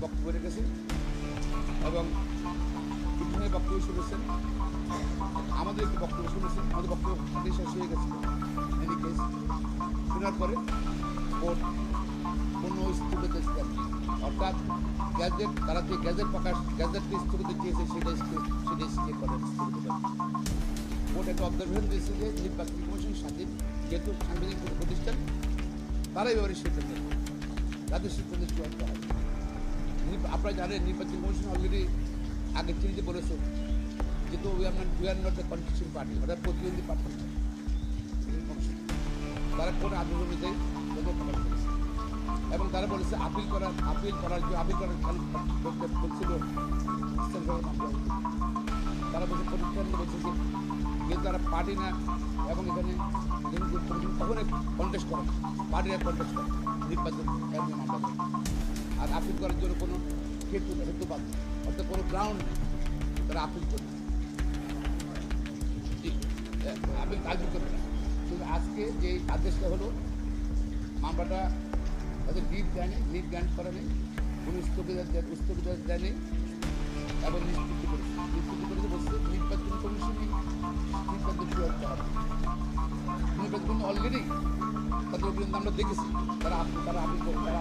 বক্তব্য রেখেছেন এবং বিভিন্ন বক্তব্য শুনেছেন, আমাদের একটি বক্তব্য শুনেছেন, আমাদের বক্তব্য শেষ হয়ে গেছে। এনি কেস শোনার পরে কোর্ট কোনো স্থগিতাদেশ দেন, অর্থাৎ গ্যাজেট তারা যে গ্যাজেটকে স্থগিত দিয়েছে সেটা স্টে করেন। কোর্ট একটা অবজারভেশন দিয়েছে যে নির্বাচন কমিশন স্বাধীন, যেহেতু সাংবিধানিক প্রতিষ্ঠান, তারাই এবারে সিদ্ধান্ত নেবে, তাদের সিদ্ধান্ত চূড়ান্ত হয়। আপনারা জানেন নির্বাচন কমিশন অলরেডি আগের চিঠিতে বলেছে যেহেতু we are not a contesting party, অর্থাৎ প্রতিদ্বন্দ্বী প্রার্থী কমিশন, তারা কোন আদেশ অনুযায়ী তাদের খবর করেছে এবং তারা বলেছে আপিল করার বলছিল তারা বলছে প্রতিষ্ঠান বলছে যে যেহেতু তারা পার্টি না এবং এখানে কখনোই কন্টেস্ট করে, পার্টিরা কন্টেস্ট করে নির্বাচন মামলা করে, আর আপিল করার জন্য কোনো হেতু পাবে, অর্থাৎ কোনো গ্রাউন্ড নেই, তারা আপিল করবে, আপিল কাজও করবে না। কিন্তু আজকে যে আদেশটা হলো মামলাটা তাদের লিভ গ্রান্ট করা নেই, কোনো স্থগিতাদেশ দেয় নেই এবং নিষ্পত্তি করেছে বলছে নির্বাচন কমিশনই নির্বাচন চূড়ান্ত হবে। নির্বাচন অলরেডি তাদের অভিযোগ আমরা দেখেছি, তারা আপিল করে, তারা